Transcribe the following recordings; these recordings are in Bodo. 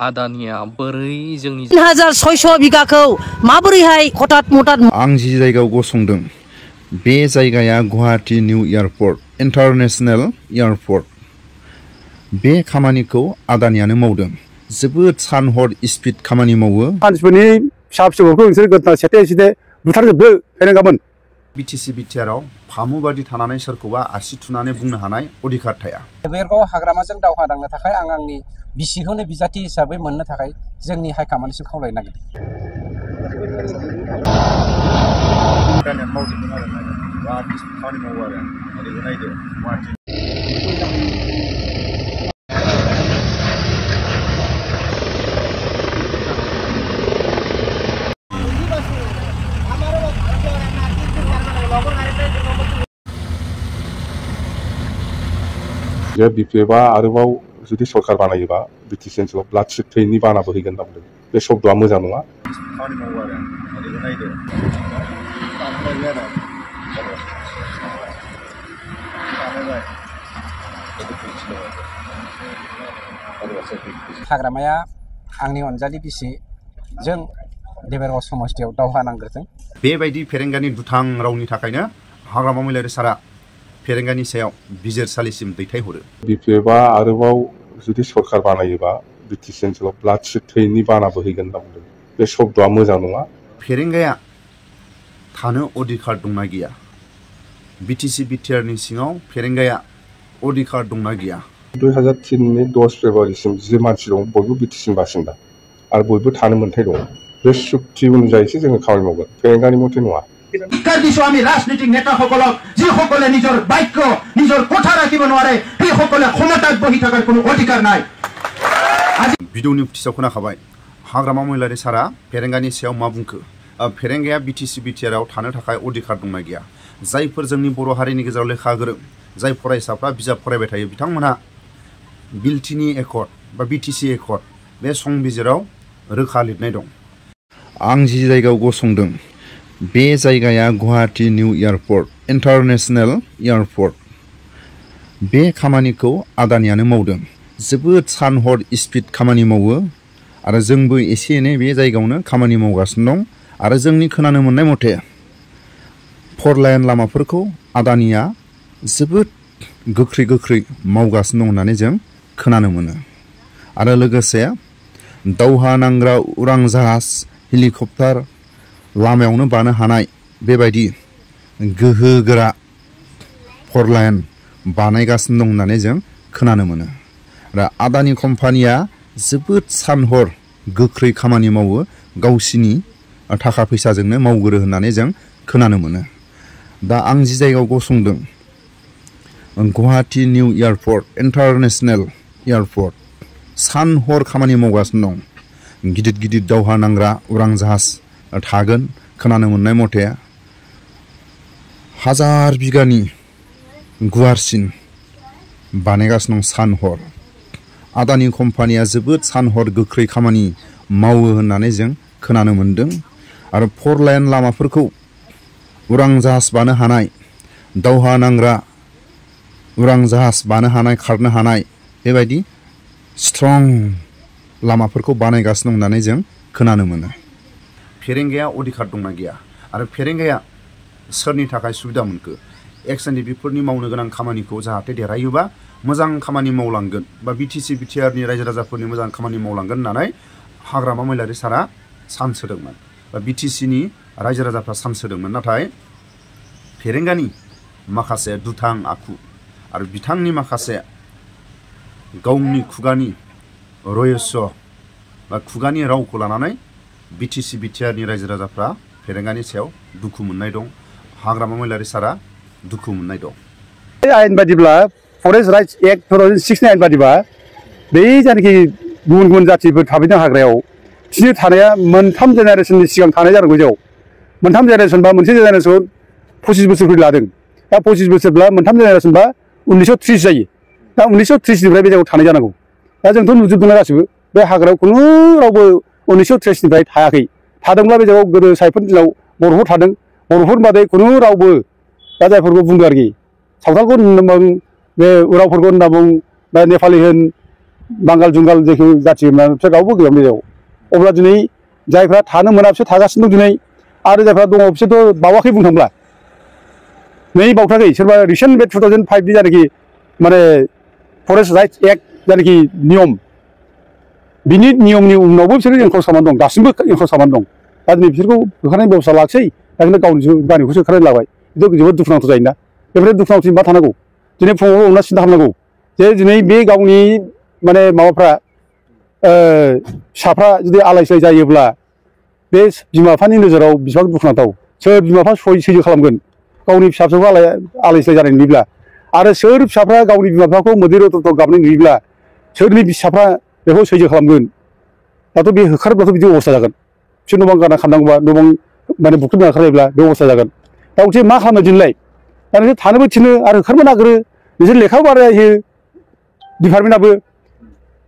आदानिया बोरै जोंनि 3600 बिगाखौ माबोरैहाय हठात मठात आं जि जायगायाव गसंदों बे जायगाया Guwahati new airport international airport बे खामानिखौ आदानियानो मावदों जोबोद सान हर स्पिड खामानि मावो मानसिफोरनि फिसा फिसौफोरखौ नोंसोर गोदना सेथे सेथे बुथारजोबदो फेरेंगामोन बिटिसि बिटिआरआव फामुबादि थानानै सोरखौबा आसि थुनानै बुंनो हानाय अधिकार थाया बेरगाव हाग्रामाजों दावहा नांनो थाखाय आं आंनि बिसिखौनो बिजाथि हिसाबै मोननो थाखाय जोंनि हाइकमान्डसिम खावलायनो नागिरदों। बिपिएफआ आरोबाव जुदि सरकार बानायोबा बिटिसि ओनसोलाव ब्लाड शिट थैनि बानाबो हैगोन होनना बुंदों बे शब्दआ मोजां नङा हाग्रामाया आंनि अनजालि बिसि जों देबरगाव समस्थियाव दावहा नांग्रोदों बेबायदि फेरेंगानि दुथां रावनि थाखायनो हाग्रामा महिलारि सारा फेरेंगानि सायाव बिजिरसालिसिम दैथायहरो बिपिएफआ आरोबाव जुदि सरकार बानायोबा बिटिसि ओनसोलाव ब्लाड शिट थैनि बानाबो हैगोन होनना बुंदों बे शब्दआ मोजां नङा फेरेंगाया थानो अधिकार दंना गैया बिटिसि बिटिआरनि सिङाव फेरेंगाया अधिकार दंना गैया 2003नि 10 फेब्रुवारिसिम जे मानसि दं बयबो बिटिसिनि बासिन्दा आरो बयबो थानो मोन्थाय दं बे चुक्ति अनुযায়ীसो जोङो खामानि मावगोन फेरेंगानि मथे नङा আমি রাজনৈতিক নেতাসকলক যিসকলে নিজৰ বাক্য নিজৰ কথা ৰাখিব নোৱাৰে সেইসকলে ক্ষমতাত বহি থকাৰ কোনো অধিকাৰ নাই भिडिअनि फुटेजाव खोनाखाबाय हाग्रामा महिलारि सारा फेरेंगानि सायाव मा बुंखो फेरेंगाया बिटिसि बिटिआरआव थानो थाखाय अधिकार दंना गैया जायफोर जोंनि बर' हारिनि गेजेराव लेखा गोरों जाय फरायसाफ्रा बिजाब फरायबाय थायो बिथांमोनहा बिलटिनि एकर्ड बा बिटिसि एकर्ड बे संबिजिराव रोखा लिरनाय दं आं जि जायगायाव गसंदों बे जायगाया Guwahati new airport international airport बे खामानिखौ आदानियानो मावदों जोबोद सान हर स्पिड खामानि मावो आरो जोंबो एसे एनै बे जायगायावनो खामानि मावगासिनो दं आरो जोंनि खोनानो मोननाय मथे 4 लाइन लामाफोरखौ आदानिया जोबोद गोख्रै मावगासिनो दं होननानै जों खोनानो मोनो आरो लोगोसे दावहा नांग्रा उरां जाहाज हेलिकप्टार लामायावनो बानो हानाय बेबायदि गोहोगोरा 4 लाइन बानायगासिनो दं होननानै जों खोनानो मोनो आरो आदानि कम्पानिया जोबोद सानहर गोख्रै खामानि मावो गावसिनि थाखा फैसाजोंनो मावगोरो होननानै जों खोनानो मोनो दा आं जि जायगायाव गसंदों Guwahati new airport international airport सानहर खामानि मावगासिनो दं गिदिर दावहा नांग्रा उरां जाहाज थागोन खोनानो मोननाय मथे 1000 बिगानि गुवारसिन बानायगासिनो दं सानहर आदानि कम्पानिया जोबोद सानहर गोख्रै खामानि मावो होननानै जों खोनानो मोनदों आरो 4 लाइन लामाफोरखौ उरां जाहाज बानो हानाय दावहा नांग्रा उरां जाहाज बानो हानाय खारनो हानाय बेबायदि स्ट्रं लामाफोरखौ बानायगासिनो दं होननानै जों खोनानो मोनो फेरेंगाया अधिकार दंना गैया आरो फेरेंगाया सोरनि थाखाय सुबिदा मोनखो एक्सननि बेफोरनि मावनो गोनां खामानिखौ जाहाथे देरहायोबा मोजां खामानि मावलांगोन बा बिटिसि बिटिआरनि रायजो राजाफोरनि मोजां खामानि मावलांगोन होननानै हाग्रामा महिलारि सारा सान्स होदोंमोन बा बिटिसिनि रायजो राजाफ्रा सान्स होदोंमोन नाथाय फेरेंगानि माखासे दुथां आखु आरो बिथांनि माखासे गावनि खुगानि रहस्य बा खुगानि रावखौ लानानै बिटिसि बिटिआरनि रायजो राजाफ्रा फेरेंगानि सायाव दुखु मोननाय दं हाग्रामा महिलारि सारा दुखु मोननाय दं आयेन बादिब्ला फरेस्ट राइट्स एक्ट 2006 आयेन बादिबा बे जायनाखि गुबुन जातिफोर थाफैदों हाग्रायाव बिसोर थानाया 3 जेनेरेसननि सिगां थानाय जानांगौ जेराव 3 जेनेरेसन बा मोनसे जेनेरेसन 25 बोसोरफोर लादों दा 25 बोसोरब्ला 3 जेनेरेसन बा 1930 जायो दा 1930 निफ्राय बे जायगायाव थानाय जानांगौ दा जोंथ' नुजोबदों गासिबो बे हाग्रायाव खुनु रावबो 1930 निफ्राय थायाखै थादोंब्ला बे जायगायाव गोदो सायफोर दिनाव बर'फोर थादों बर'फोर बादै खुनु रावबो दा जायफोरखौ बुंदों आरोखि सावथालखौ होनना बुं बे उरावफोरखौ होनना बुं बा नेपालि होन बांगाल जुंगाल जेखौ जाथि बिसोर रावबो गैया बे जायगायाव अब्ला दिनै जायफ्रा थानो मोना बिसोर थागासिनो दं दिनै आरो जायफ्रा दङ बिसोरथ' बावाखै बुंनो थांब्ला नै बावथाखै सोरबा रिसेन्ट बे 2005 नि जानाखि माने फरेस्ट राइट्स एक्ट जानाखि नियम बिनि नियमनि उनावबो बिसोरो एनक्ल'ज खालामनानै दं दासिमबो एनक्ल'ज खालामनानै दं दा दिनै बिसोरखौ होखारनाय बेबस्था लाखिसै दा खिन्थु गावनि गामिखौसो होखारनानै लाबाय जोबोद दुखुनांथाव जायोना बेफोर दुखुनांथाव मा थानांगौ दिनै फुङाव अनना सिन्था खालामनांगौ जे दिनै बे गावनि माने माबाफ्रा फिसाफ्रा जुदि आलाय सिलाय जायोब्ला बे बिमा बिफानि नोजोराव बेसेबां दुखुनांथाव सोर बिमा बिफा सैज्य खालामगोन गावनि फिसा फिसौखौ आलाय सिलाय जानाय नुयोब्ला आरो सोर फिसाफ्रा गावनि बिमा बिफाखौ मोदै रथ' गाबनाय नुयोब्ला सोरनि फिसाफ्रा बेखौ सैज्य खालामगोन दाथ' बे होखारोब्लाथ' बिदि अबस्था जागोन बिसोर न' बां गारना खारनांगौबा न' बां माने बुख्रुबना ओंखारलायोब्ला बे अबस्था जागोन दा बिसोर मा खालामनो दिनैलाय दा नोंसोर थानोबो थिनो आरो होखारबो नागिरो नोंसोर लेखाबो बानायो डिपार्टमेन्टआबो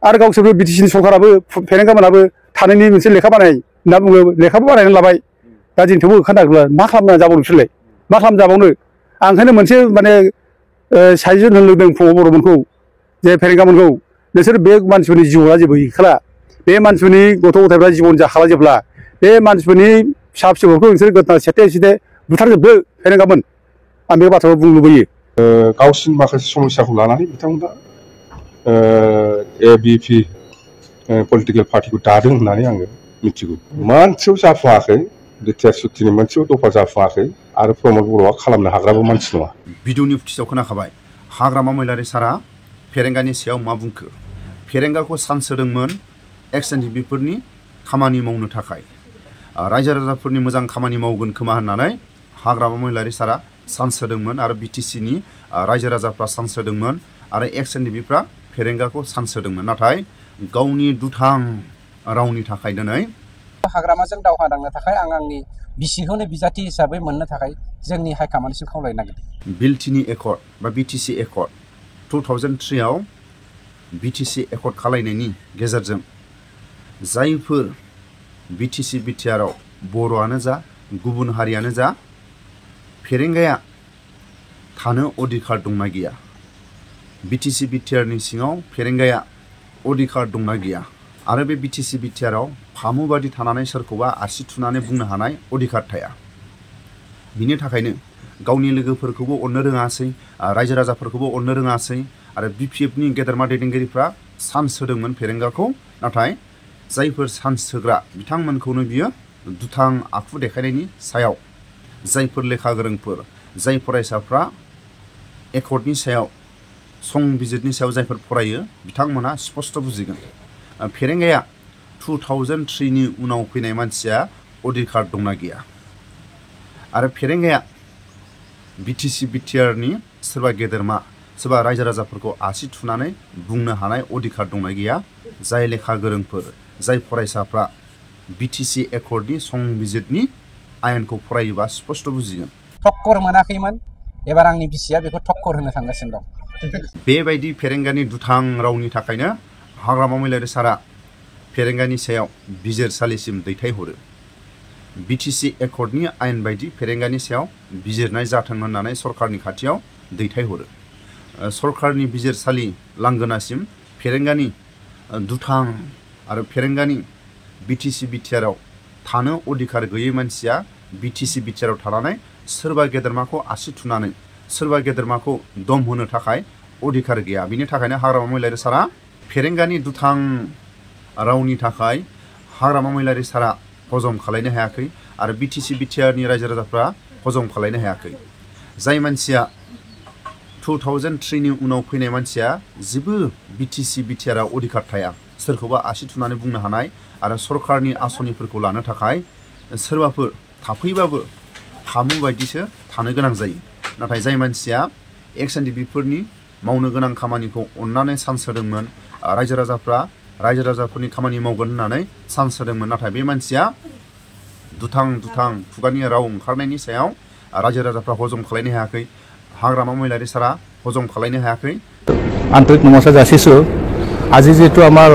आरो गावसोरबो बिटिसिनि सरकाराबो फेरेंगामोनाबो थानायनि मोनसे लेखा बानाय होनना बुङो लेखाबो बानायनानै लाबाय दा दिनै थेवबो ओंखारनागिरब्ला मा खालामना जाबावनो बिसोरलाय मा खालामना जाबावनो आं ओंखायनो मोनसे माने साजेसन होनो लुबैदों फुङाव बर'मोनखौ जे फेरेंगामोनखौ नोंसोर बे मानसिफोरनि जिउआ जेबो गैखाला बे मानसिफोरनि गथ' गथायफ्रा जिबन जाखाला जेब्ला बे मानसिफोरनि फिसा फिसौफोरखौ नोंसोर गोदना सेथे बुथारजोबदो फेरेंगामोन आं बे बाथ्राखौ बुंनो लुबैयो गावसिनि माखासे समस्याखौ लानानै बिथांमोना ABP पलिटिकेल पार्टिखौ दादों होननानै आङो मिथिगौ मोनसेयाव जाफुङाखै बिटिआर सुक्तिनि मोनसेयाव दफा जाफुङाखै आरो प्रमद बर'आ खालामनो हाग्राबो मानसि नङा भिडिअनि फुटिसाव खोनाखाबाय हाग्रामा महिलारि सारा फेरेंगानि सायाव मा बुंखो फेरेंगाखौ चान्स होदोंमोन एक्स एनडिपिफोरनि खामानि मावनो थाखाय रायजो राजाफोरनि मोजां खामानि मावगोन खोमा होननानै हाग्रामा महिलारि सारा चान्स होदोंमोन आरो बिटिसिनि रायजो राजाफ्रा चान्स होदोंमोन आरो एक्स एनडिपिफ्रा फेरेंगाखौ चान्स होदोंमोन नाथाय गावनि दुथां रावनि थाखाय दिनै हाग्रामाजों दावहा नांनो थाखाय आं आंनि बिसिखौनो बिजाथि हिसाबै मोननो थाखाय जोंनि हाइकमान्डसिम खावलायनो नागिरदों बिटिसि एकर्ड बा बिटिसि एकर्ड 2003 आव बिटिसि एकर्ड खालायनायनि गेजेरजों जायफोर बिटिसि बिटिआरआव बर'आनो जा गुबुन हारियानो जा फेरेंगाया थानो अधिकार दंना गैया बिटिसि बिटिआरनि सिङाव फेरेंगाया अधिकार दंना गैया आरो बे बिटिसि बिटिआरआव फामुबादि थानानै सोरखौबा आसि थुनानै बुंनो हानाय अधिकार थाया बिनि थाखायनो गावनि लोगोफोरखौबो अननो रोङासै रायजो राजाफोरखौबो अननो रोङासै आरो बिपिएफनि गेदेरमा दैदेनगिरिफ्रा चान्स होदोंमोन फेरेंगाखौ नाथाय जायफोर चान्स होग्रा बिथांमोनखौनो बियो दुथां आखु देखायनायनि सायाव जायफोर लेखा गोरोंफोर जाय फरायसाफ्रा एकर्डनि सायाव संबिजिरनि सायाव जायफोर फरायो बिथांमोना स्पष्ट बुजिगोन फेरेंगाया 2003 नि उनाव फैनाय मानसिया अधिकार दंना गैया आरो फेरेंगाया बिटिसि बिटिआरनि सोरबा गेदेरमा सोरबा रायजो राजाफोरखौ आसि थुनानै बुंनो हानाय अधिकार दंना गैया जाय लेखा गोरोंफोर जाय फरायसाफ्रा बिटिसि एकर्डनि संबिजिरनि आयेनखौ फरायोबा स्पष्ट बुजिगोन ठक्कर मोनाखैमोन एबार आंनि बिसिया बेखौ ठक्कर होनो थांगासिनो दं बेबायदि फेरेंगानि दुथां रावनि थाखायनो हाग्रामा महिलारि सारा फेरेंगानि सायाव बिजिरसालिसिम दैथायहरो बिटिसि एकर्डनि आयेन बायदि फेरेंगानि सायाव बिजिरनाय जाथों होननानै सरकारनि खाथियाव दैथायहरो सरकारनि बिजिरसालि लांगोनासिम फेरेंगानि दुथां आरो फेरेंगानि बिटिसि बिटिआरआव थानो अधिकार गैयै मानसिया बिटिसि बिटिआरआव थानानै सोरबा गेदेरमाखौ आसि थुनानै सोरबा गेदेरमाखौ दम होनो थाखाय अधिकार गैया बिनि थाखायनो हाग्रामा महिलारि सारा फेरेंगानि दुथां रावनि थाखाय हाग्रामा महिलारि सारा हजम खालायनो हायाखै आरो बिटिसि बिटिआरनि रायजो राजाफ्रा हजम खालायनो हायाखै जाय मानसिया 2003 नि उनाव फैनाय मानसिया जेबो बिटिसि बिटिआरआव अधिकार थाया सोरखौबा आसि थुनानै बुंनो हानाय आरो सरकारनि आसनिफोरखौ लानो थाखाय सोरबाफोर थाफैबाबो फामु बायदिसो थानो गोनां जायो नाथाय जाय मानसिया एक्स एनडिपिफोरनि मावनो गोनां खामानिखौ अननानै चान्स होदोंमोन रायजो राजाफोरनि खामानि मावगोन होननानै चान्स होदोंमोन नाथाय बे मानसिया दुथां खुगानि राव ओंखारनायनि सायाव रायजो राजाफ्रा हजम खालायनो हायाखै हाग्रामा महिलारि सारा हजम खालायनो हायाखै आन्तरिक नमस्कार जासिছো আজি যেটো আমাৰ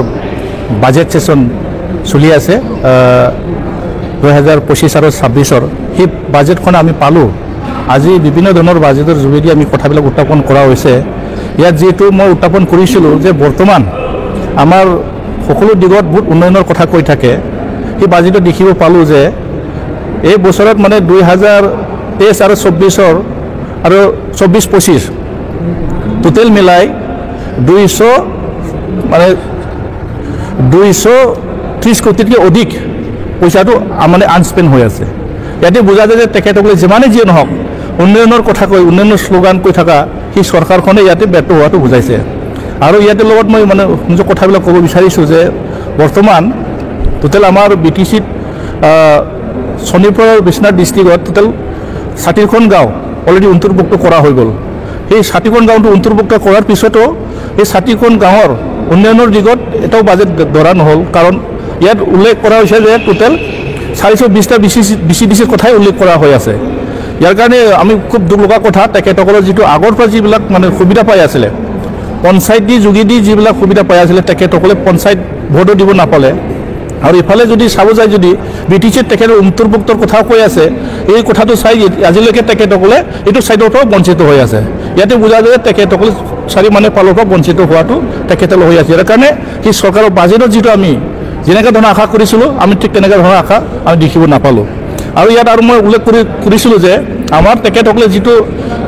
বাজেট সেশন চলি আছে 2025 আৰু 26 সেই বাজেটখন আমি পালো আজি বিভিন্ন ধৰণৰ বাজেটৰ যোগেদি আমি কথাবিলাক উত্থাপন কৰা হৈছে ইয়াত যেটো মই উত্থাপন কৰিছিলো যে বৰ্তমান আমাৰ সকলো দিগত বহুত উন্নয়নৰ কথা কৈ থাকে সেই বাজেটত দেখিব পালোঁ যে এই বছৰত মানে 2023 আৰু 24 আৰু 24-25 টোটেল মিলাই 230 কোটিতকৈ অধিক পইচাটো মানে আনস্পেণ্ড হৈ আছে ইয়াতে বুজা যায় যে তেখেতসকলে যিমানেই যিয়ে নহওক উন্নয়নৰ কথা কৈ উন্নয়নৰ শ্লোগান কৈ থকা সেই চৰকাৰখনে ইয়াতে ব্যৰ্থ হোৱাটো বুজাইছে আৰু ইয়াতে লগত মই মানে নিজৰ কথাবিলাক ক'ব বিচাৰিছোঁ যে বৰ্তমান টোটেল আমাৰ BTCত শোণিতপুৰ আৰু বিশ্বনাথ ডিষ্ট্ৰিক্টত টোটেল 60খন গাঁও অলৰেডি অন্তৰ্ভুক্ত কৰা হৈ গ'ল সেই 60খন গাঁওটো অন্তৰ্ভুক্ত কৰাৰ পিছতো এই 60খন গাঁৱৰ উন্নয়নৰ দিগত এটাও বাজেট ধৰা নহ'ল কাৰণ ইয়াত উল্লেখ কৰা হৈছে যে টোটেল 420টা BCDCৰ কথাই উল্লেখ কৰা হৈ আছে ইয়াৰ কাৰণে আমি খুব দুখ লগা কথা তেখেতসকলৰ যিটো আগৰ পৰা যিবিলাক মানে সুবিধা পাই আছিলে পঞ্চায়ত যোগেদি যিবিলাক সুবিধা পাই আছিলে তেখেতসকলে পঞ্চায়ত ভোটো দিব নাপালে আৰু ইফালে যদি চাব যায় যদি BTCত তেখেতৰ অন্তৰ্ভুক্তৰ কথাও কৈ আছে এই কথাটো চাই আজিলৈকে তেখেতসকলে এইটো ছাইডৰ পৰা বঞ্চিত হৈ আছে ইয়াতে বুজা যায় তেখেতসকলে চাৰি মানে পালৰ পৰা বঞ্চিত হোৱাটো তেখেতসকলে হৈ আছে ইয়াৰ কাৰণে সেই চৰকাৰৰ বাজেটত যিটো আমি যেনেকৈ ধৰণৰ আশা কৰিছিলোঁ আমি ঠিক তেনেকৈ ধৰণৰ আশা আমি দেখিব নাপালোঁ আৰু ইয়াত আৰু মই উল্লেখ কৰিছিলোঁ যে আমাৰ তেখেতসকলে যিটো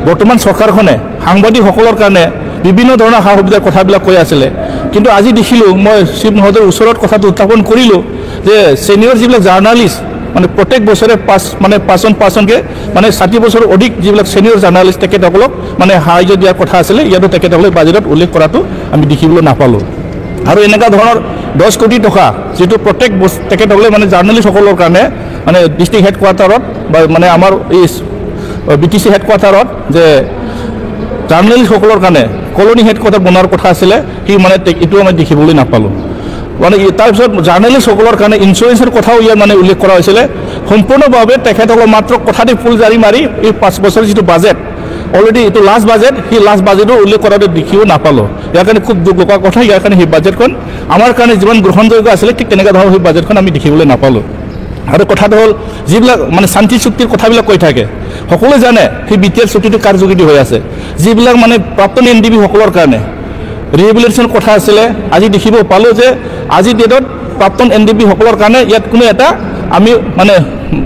বৰ্তমান চৰকাৰখনে সাংবাদিকসকলৰ কাৰণে বিভিন্ন ধৰণৰ সা সুবিধাৰ কথাবিলাক কৈ আছিলে কিন্তু আজি দেখিলোঁ মই চিফ মহোদয়ৰ ওচৰত কথাটো উত্থাপন কৰিলোঁ যে ছিনিয়ৰ যিবিলাক জাৰ্ণালিষ্ট মানে প্ৰত্যেক বছৰে পাঁচজনকৈ মানে 60 বছৰ অধিক যিবিলাক ছিনিয়ৰ জাৰ্ণালিষ্ট তেখেতসকলক মানে সাহায্য দিয়াৰ কথা আছিলে ইয়াতো তেখেতসকলে বাজেটত উল্লেখ কৰাটো আমি দেখিবলৈ নাপালোঁ আৰু এনেকুৱা ধৰণৰ 10 কোটি টকা যিটো প্ৰত্যেক তেখেতসকলে মানে জাৰ্ণালিষ্টসকলৰ কাৰণে মানে ডিষ্ট্ৰিক্ট হেডকোৱাৰ্টাৰত বা মানে আমাৰ এই BTC হেডকোৱাৰ্টাৰত যে জাৰ্ণালিষ্টসকলৰ কাৰণে কলনী হেডকোৱাৰ্টাৰ বনোৱাৰ কথা আছিলে সেই মানে এইটো আমি দেখিবলৈ নাপালোঁ মানে তাৰপিছত জাৰ্ণালিষ্টসকলৰ কাৰণে ইঞ্চুৰেঞ্চৰ কথাও ইয়াত মানে উল্লেখ কৰা হৈছিলে সম্পূৰ্ণভাৱে তেখেতসকলৰ মাত্ৰ কথাতে ফুল জাৰি মাৰি এই 5 বছৰৰ যিটো বাজেট অলৰেডি এইটো লাষ্ট বাজেট সেই লাষ্ট বাজেটৰ উল্লেখ কৰাটো দেখিব নাপালোঁ ইয়াৰ কাৰণে খুব দুখ লগা কথা ইয়াৰ কাৰণে সেই বাজেটখন আমাৰ কাৰণে যিমান গ্ৰহণযোগ্য আছিলে ঠিক তেনেকুৱা ধৰণৰ সেই বাজেটখন আমি দেখিবলৈ নাপালোঁ আৰু কথাটো হ'ল যিবিলাক মানে শান্তি চুক্তিৰ কথাবিলাক কৈ থাকে সকলোৱে জানে সেই BTR চুক্তিটো কাৰ যোগেদি হৈ আছে যিবিলাক মানে প্ৰাক্তন NDB সকলৰ কাৰণে ৰিহেবিলিটেশ্যন কথা আছিলে আজি দেখিব পালোঁ যে আজি ডেটত প্ৰাক্তন NDB সকলৰ কাৰণে ইয়াত কোনো এটা আমি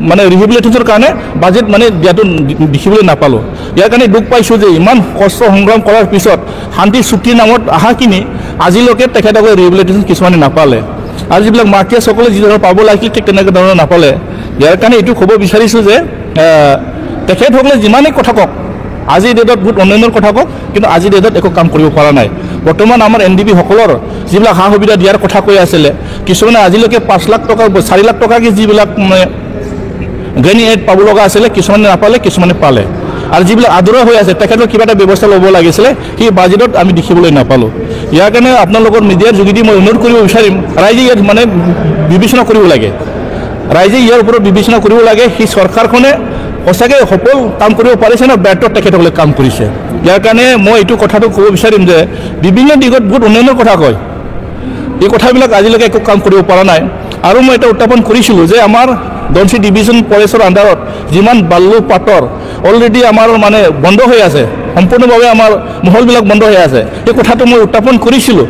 মানে ৰিহেবিলিটেশ্যনৰ কাৰণে বাজেট মানে দিয়াটো দেখিবলৈ নাপালোঁ ইয়াৰ কাৰণে দুখ পাইছোঁ যে ইমান কষ্ট সংগ্ৰাম কৰাৰ পিছত শান্তি চুক্তিৰ নামত আহাখিনি আজিলৈকে তেখেতসকলে ৰিহেবিলিটেশ্যন কিছুমানে নাপালে আৰু যিবিলাক মাৰ্কিয়াছসকলে যি ধৰণৰ পাব লাগিছিল ঠিক তেনেকুৱা ধৰণৰ নাপালে ইয়াৰ কাৰণে এইটো ক'ব বিচাৰিছোঁ যে তেখেতসকলে যিমানেই কথা কওক আজিৰ ডেটত বহুত উন্নয়নৰ কথা কওক কিন্তু আজিৰ ডেটত একো কাম কৰিব পৰা নাই বৰ্তমান আমাৰ NDB সকলৰ যিবিলাক সা সুবিধা দিয়াৰ কথা কৈ আছিলে কিছুমানে আজিলৈকে 5 লাখ টকা 4 লাখ টকাকৈ যিবিলাক মানে গ্ৰেনি এড পাব লগা আছিলে কিছুমানে নাপালে কিছুমানে পালে আৰু যিবিলাক আদৰা হৈ আছে তেখেতৰ কিবা এটা ব্যৱস্থা ল'ব লাগিছিলে সেই বাজেটত আমি দেখিবলৈ নাপালোঁ ইয়াৰ কাৰণে আপোনালোকৰ মিডিয়াৰ যোগেদি মই অনুৰোধ কৰিব বিচাৰিম ৰাইজে ইয়াত মানে বিবেচনা কৰিব লাগে ৰাইজে ইয়াৰ ওপৰত বিবেচনা কৰিব লাগে সেই চৰকাৰখনে সঁচাকৈ সফল কাম কৰিব পাৰিছে না ব্যৰ্থ তেখেতসকলে কাম কৰিছে ইয়াৰ কাৰণে মই এইটো কথাটো ক'ব বিচাৰিম যে বিভিন্ন দিশত বহুত উন্নয়নৰ কথা কয় এই কথাবিলাক আজিলৈকে একো কাম কৰিব পৰা নাই আৰু মই এটা উত্থাপন কৰিছিলোঁ যে আমাৰ ধনশিৰি ডিভিজন ফৰেষ্টৰ আণ্ডাৰত যিমান বাল্লু পাটৰ অলৰেডি আমাৰ মানে বন্ধ হৈ আছে সম্পূৰ্ণভাৱে আমাৰ মহলবিলাক বন্ধ হৈ আছে এই কথাটো মই উত্থাপন কৰিছিলোঁ